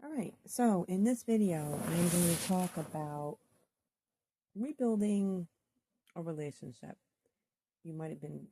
All right, so in this video, I'm going to talk about rebuilding a relationship. You might have been,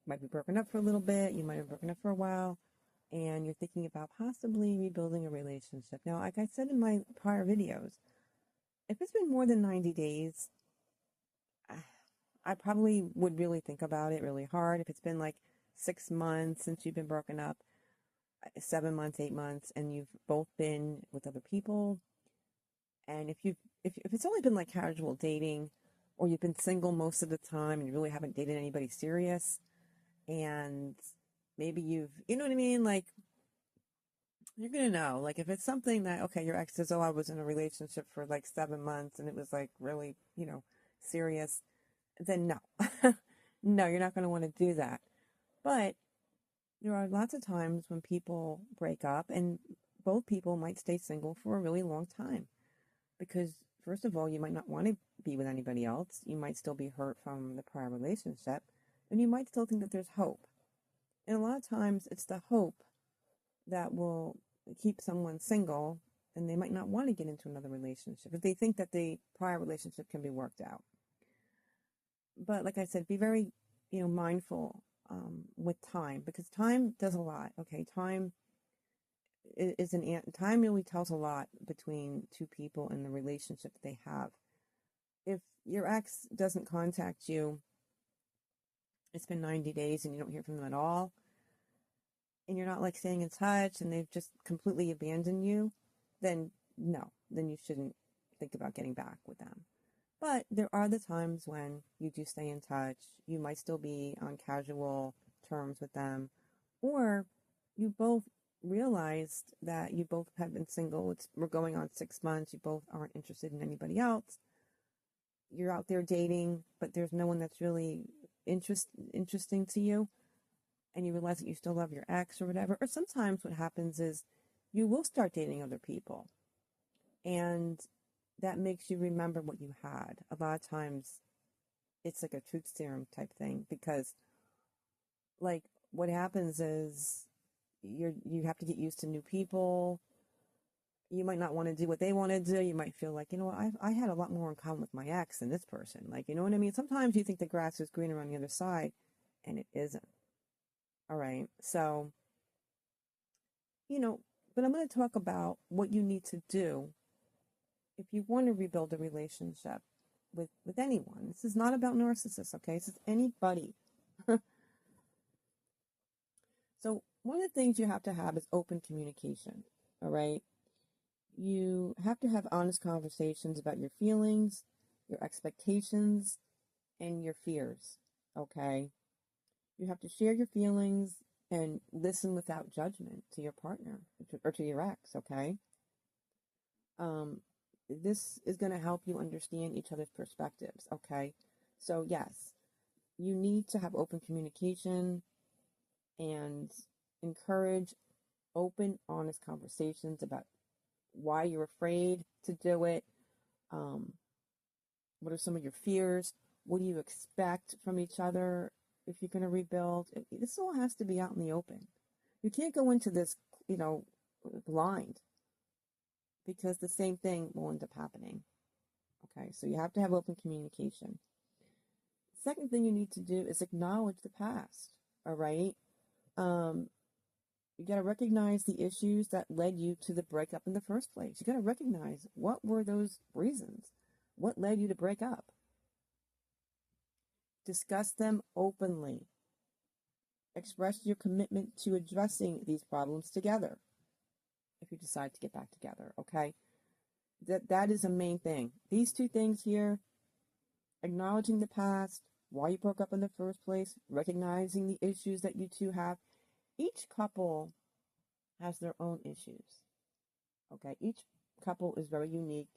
might be broken up for a little bit, you might have broken up for a while, and you're thinking about possibly rebuilding a relationship. Now, like I said in my prior videos, if it's been more than 90 days, I probably would really think about it really hard. If it's been like 6 months since you've been broken up, 7 months, 8 months, and you've both been with other people, and if it's only been like casual dating, or you've been single most of the time and you really haven't dated anybody serious, and maybe you know what I mean? Like, you're gonna know. Like, if it's something that, okay, your ex says, oh, I was in a relationship for like 7 months and it was like really, serious, then no. No, you're not gonna want to do that. But there are lots of times when people break up and both people might stay single for a really long time. Because, first of all, you might not want to be with anybody else. You might still be hurt from the prior relationship, and you might still think that there's hope. And a lot of times, it's the hope that will keep someone single, and they might not want to get into another relationship if they think that the prior relationship can be worked out. But like I said, be very, mindful with time, because time does a lot. Okay, time really tells a lot between two people and the relationship that they have. If your ex doesn't contact you, it's been 90 days and you don't hear from them at all, and you're not like staying in touch and they've just completely abandoned you, then no, then you shouldn't think about getting back with them. But there are the times when you do stay in touch. You might still be on casual terms with them, or you both realized that you both have been single. We're going on 6 months. You both aren't interested in anybody else. You're out there dating, but there's no one that's really interesting to you, and you realize that you still love your ex or whatever. Or sometimes what happens is you will start dating other people, and that makes you remember what you had. A lot of times it's like a truth serum type thing, because like what happens is you have to get used to new people. You might not want to do what they want to do. You might feel like, I had a lot more in common with my ex than this person. Like, you know what I mean? Sometimes you think the grass is greener on the other side, and it isn't. All right. So, you know, but I'm going to talk about what you need to do if you want to rebuild a relationship with anyone. This is not about narcissists, okay? This is anybody. So, one of the things you have to have is open communication. All right. You have to have honest conversations about your feelings, your expectations, and your fears. Okay. You have to share your feelings and listen without judgment to your partner or to your ex. Okay. This is going to help you understand each other's perspectives. Okay. So, yes, you need to have open communication and encourage open, honest conversations about why you're afraid to do it. What are some of your fears? What do you expect from each other if you're going to rebuild? This all has to be out in the open. You can't go into this, you know, blind, because the same thing will end up happening. Okay, so you have to have open communication. Second thing you need to do is acknowledge the past. All right. You got to recognize the issues that led you to the breakup in the first place. You got to recognize what were those reasons, what led you to break up. Discuss them openly. Express your commitment to addressing these problems together if you decide to get back together. Okay, that is a main thing. These two things here: acknowledging the past, why you broke up in the first place, recognizing the issues that you two have. Each couple has their own issues. Okay, each couple is very unique,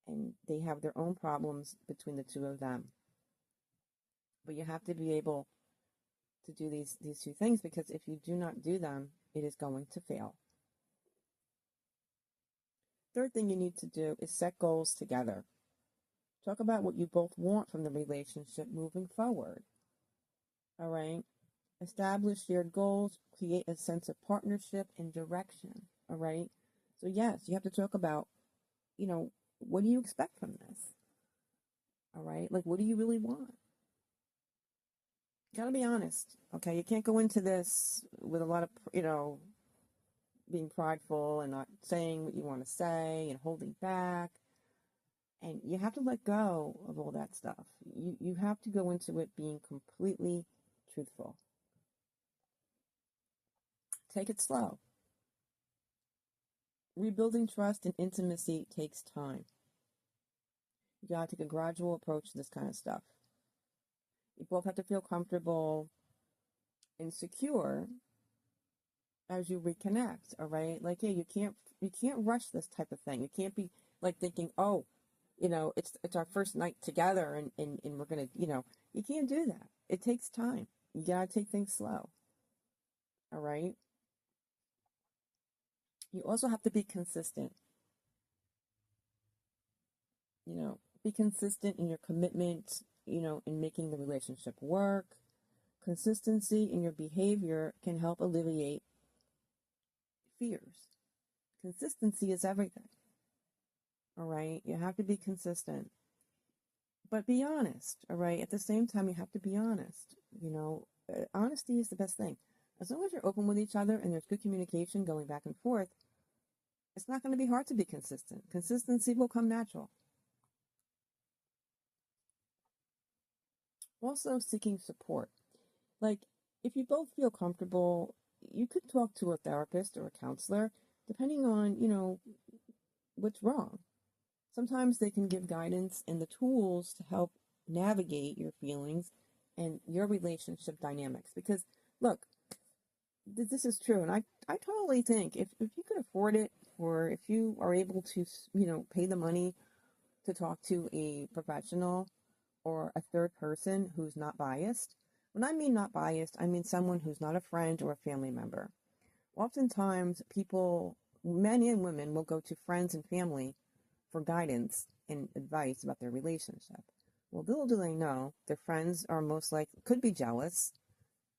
and they have their own problems between the two of them. But you have to be able to do these two things, because if you do not do them, it is going to fail. Third thing you need to do is set goals together. Talk about what you both want from the relationship moving forward. All right. Establish shared goals, create a sense of partnership and direction. All right. So yes, you have to talk about, what do you expect from this? All right. Like, what do you really want? You gotta be honest. Okay. You can't go into this with a lot of, being prideful and not saying what you want to say and holding back. And you have to let go of all that stuff. You have to go into it being completely truthful. Take it slow. Rebuilding trust and intimacy takes time. You gotta take a gradual approach to this kind of stuff. You both have to feel comfortable and secure as you reconnect, all right? Like, yeah, you can't rush this type of thing. You can't be like thinking, oh, it's our first night together and we're gonna, you can't do that. It takes time. You gotta take things slow. All right. You also have to be consistent. Be consistent in your commitment, in making the relationship work. Consistency in your behavior can help alleviate fears. Consistency is everything. All right. You have to be consistent, but be honest. All right. At the same time, you have to be honest. Honesty is the best thing. As long as you're open with each other and there's good communication going back and forth, it's not going to be hard to be consistent. Consistency will come natural. Also, seeking support. Like, if you both feel comfortable, you could talk to a therapist or a counselor, depending on, what's wrong. Sometimes they can give guidance and the tools to help navigate your feelings and your relationship dynamics. Because, look, this is true. And I totally think if you could afford it, or if you are able to, pay the money to talk to a professional or a third person who's not biased. When I mean not biased, I mean someone who's not a friend or a family member. Oftentimes, people, men and women, will go to friends and family for guidance and advice about their relationship. Well, little do they know, their friends are most likely, could be jealous,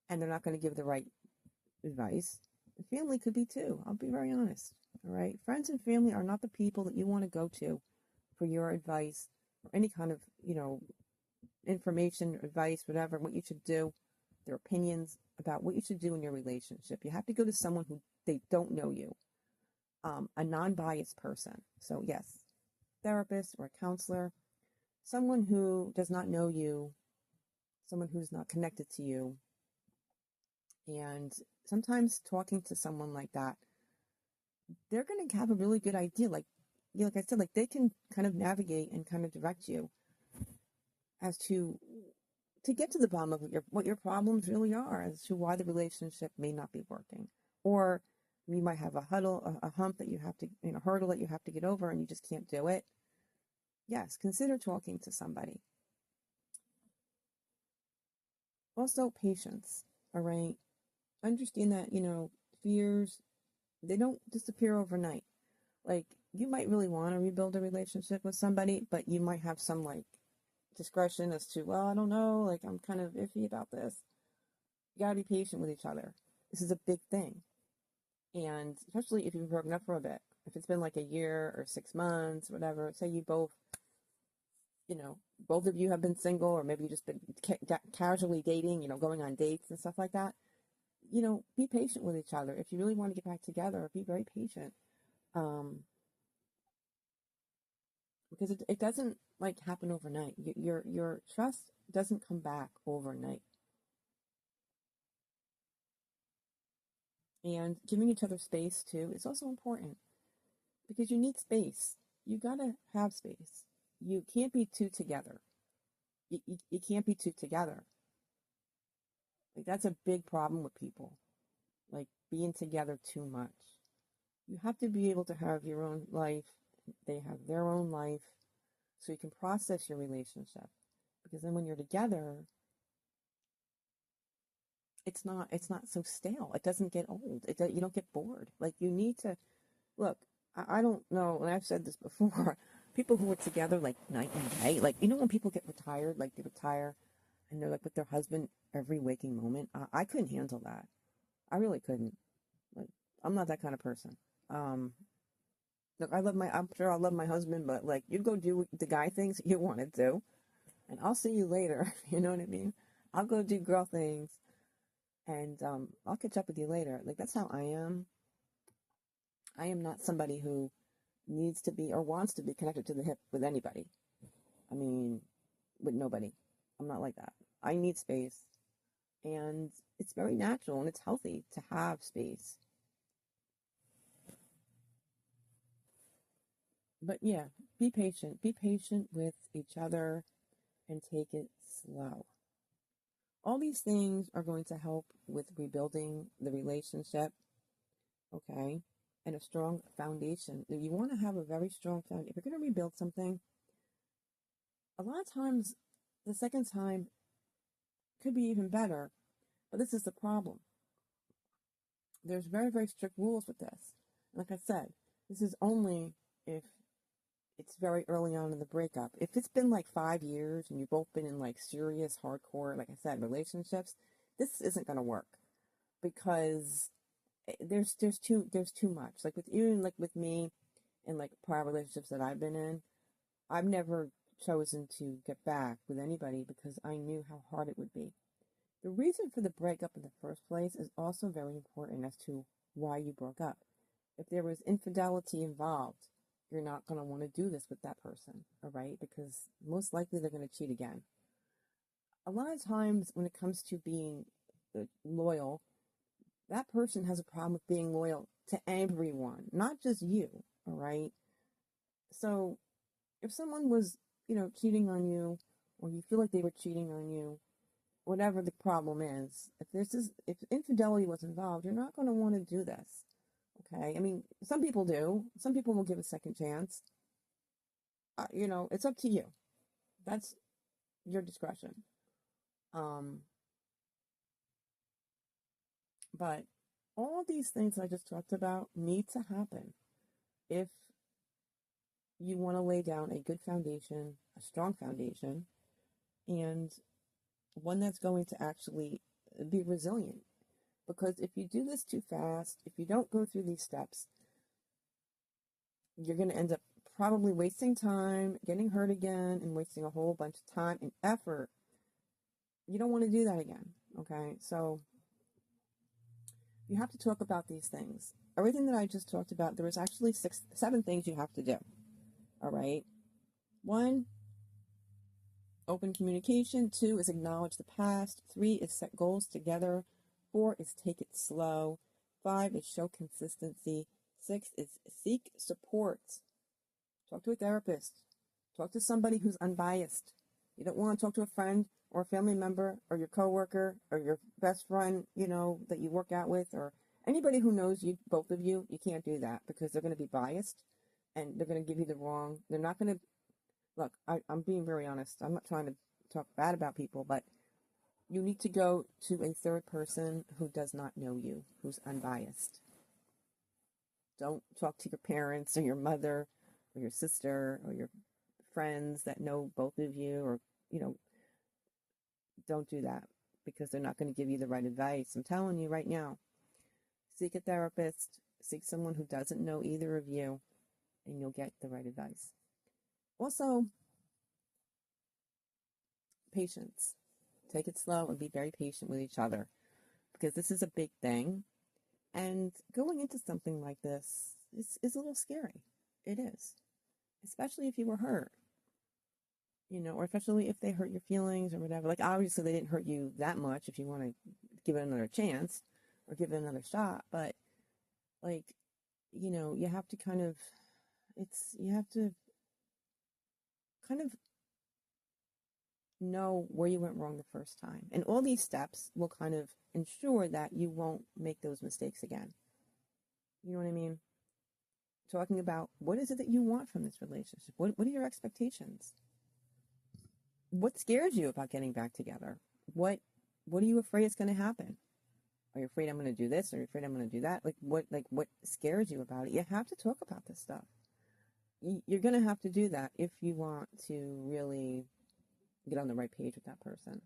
and they're not going to give the right advice. The family could be too. I'll be very honest. All right. Friends and family are not the people that you want to go to for your advice or any kind of, information, advice, whatever, what you should do, their opinions about what you should do in your relationship. You have to go to someone who they don't know you, a non-biased person. So yes, therapist or a counselor, someone who does not know you, someone who's not connected to you. And sometimes talking to someone like that, they're going to have a really good idea. Like I said, like they can kind of navigate and kind of direct you as to get to the bottom of what your problems really are, as to why the relationship may not be working, or you might have a hump that you have to, hurdle that you have to get over, and you just can't do it. Yes, consider talking to somebody. Also, patience. All right, understand that fears, they don't disappear overnight. Like, you might really want to rebuild a relationship with somebody, but you might have some like discretion as to, well, I don't know, like I'm kind of iffy about this. You gotta be patient with each other. This is a big thing. And especially if you've broken up for a bit. If it's been like a year or 6 months, whatever, say you both, both of you have been single, or maybe you just been casually dating, going on dates and stuff like that. Be patient with each other. If you really want to get back together, be very patient. Because it doesn't like happen overnight. Your trust doesn't come back overnight. And giving each other space too is also important, because you need space. You gotta have space. You can't be two together. You can't be two together. Like, that's a big problem with people, like being together too much. You have to be able to have your own life. They have their own life, so you can process your relationship. Because then when you're together, it's not so stale. It doesn't get old. You don't get bored. Like, you need to look. I don't know, and I've said this before. People who are together like night and day, like, when people get retired, like they retire and they're like with their husband every waking moment. I couldn't handle that. I really couldn't. Like, I'm not that kind of person. Um, Look, I'm sure I love my husband, but like, you go do the guy things you want to do, and I'll see you later. You know what I mean? I'll go do girl things, and I'll catch up with you later. Like, that's how I am. I am not somebody who needs to be or wants to be connected to the hip with anybody. I mean, with nobody. I'm not like that. I need space, and it's very natural and it's healthy to have space. But yeah, be patient. Be patient with each other and take it slow. All these things are going to help with rebuilding the relationship, okay? And a strong foundation. You want to have a very strong foundation. If you're going to rebuild something, a lot of times the second time could be even better. But this is the problem. There's very, very strict rules with this. Like I said, this is only if it's very early on in the breakup. If it's been like 5 years and you've both been in like serious, hardcore, like I said, relationships, this isn't going to work because there's too much. Like with you and like with me and like prior relationships that I've been in, I've never chosen to get back with anybody because I knew how hard it would be. The reason for the breakup in the first place is also very important as to why you broke up. If there was infidelity involved, you're not going to want to do this with that person, all right? Because most likely they're going to cheat again. A lot of times when it comes to being loyal, that person has a problem with being loyal to everyone, not just you, all right? So if someone was, cheating on you, or you feel like they were cheating on you, whatever the problem is, if infidelity was involved, you're not going to want to do this. Okay, I mean, some people do. Some people will give a second chance. It's up to you. That's your discretion. Um, but all these things I just talked about need to happen if you want to lay down a good foundation, a strong foundation, and one that's going to actually be resilient. Because if you do this too fast, if you don't go through these steps, you're going to end up probably wasting time, getting hurt again, and wasting a whole bunch of time and effort. You don't want to do that again, okay? So you have to talk about these things. Everything that I just talked about, there was actually 7 things you have to do, all right? 1, open communication. 2 is acknowledge the past. 3 is set goals together. 4 is take it slow. 5 is show consistency. 6 is seek support. Talk to a therapist. Talk to somebody who's unbiased. You don't want to talk to a friend or a family member or your coworker or your best friend, that you work out with, or anybody who knows you, both of you. You can't do that because they're going to be biased and they're going to give you the wrong. They're not going to look. I'm being very honest. I'm not trying to talk bad about people, but you need to go to a third person who does not know you, who's unbiased. Don't talk to your parents or your mother or your sister or your friends that know both of you, or don't do that because they're not going to give you the right advice. I'm telling you right now, seek a therapist, seek someone who doesn't know either of you, and you'll get the right advice. Also, patience. Take it slow and be very patient with each other because this is a big thing, and going into something like this is a little scary. It is, especially if you were hurt, or especially if they hurt your feelings or whatever. Like, obviously, they didn't hurt you that much if you want to give it another chance or give it another shot. But, like, you have to you have to kind of know where you went wrong the first time. And all these steps will kind of ensure that you won't make those mistakes again. You know what I mean? Talking about what is it that you want from this relationship? What are your expectations? What scares you about getting back together? What are you afraid is going to happen? Are you afraid I'm going to do this? Are you afraid I'm going to do that? What scares you about it? You have to talk about this stuff. You're going to have to do that if you want to really get on the right page with that person.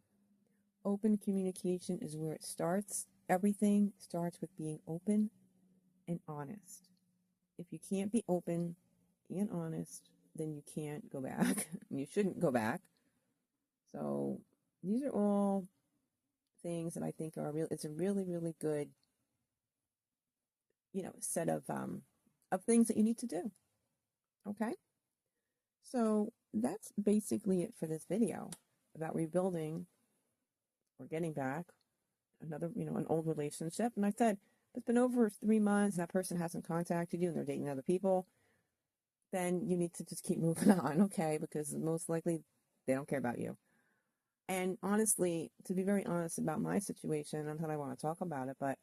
Open communication is where it starts. Everything starts with being open and honest. if you can't be open and honest, then you can't go back. You shouldn't go back. So these are all things that I think are real. It's a really, really good, set of things that you need to do. Okay. So that's basically it for this video about rebuilding or getting back another, an old relationship. And I said, if it's been over 3 months and that person hasn't contacted you and they're dating other people, then you need to just keep moving on, okay? Because most likely they don't care about you. And honestly, to be very honest about my situation, not that I want to talk about it, but,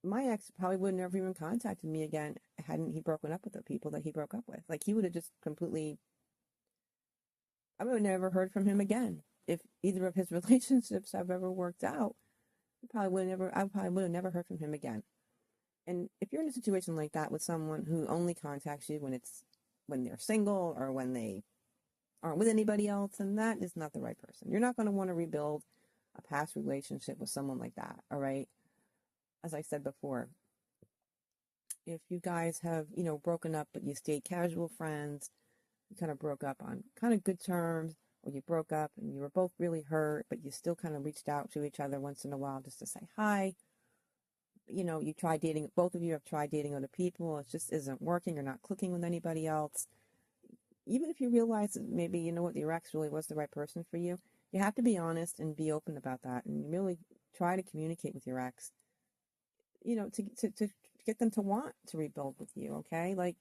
my ex probably would never even contacted me again hadn't he broken up with the people that he broke up with. Like, he would have just completely, I would have never heard from him again. If either of his relationships have ever worked out, I probably would have never heard from him again. And if you're in a situation like that with someone who only contacts you when they're single or when they aren't with anybody else, then that is not the right person. You're not going to want to rebuild a past relationship with someone like that, all right? As I said before, if you guys have, broken up, but you stayed casual friends, you kind of broke up on kind of good terms, or you broke up and you were both really hurt, but you still kind of reached out to each other once in a while just to say hi. You try dating, both of you have tried dating other people, it just isn't working, you're not clicking with anybody else. Even if you realize that maybe, your ex really was the right person for you, you have to be honest and be open about that and really try to communicate with your ex, to get them to want to rebuild with you, okay? Like,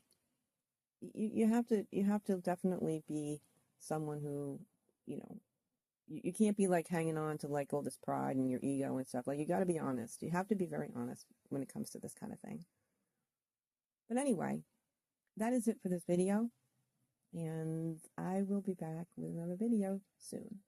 you have to definitely be someone who, you can't be like hanging on to like all this pride and your ego and stuff. Like, you got to be honest. You have to be very honest when it comes to this kind of thing. But anyway, that is it for this video. And I will be back with another video soon.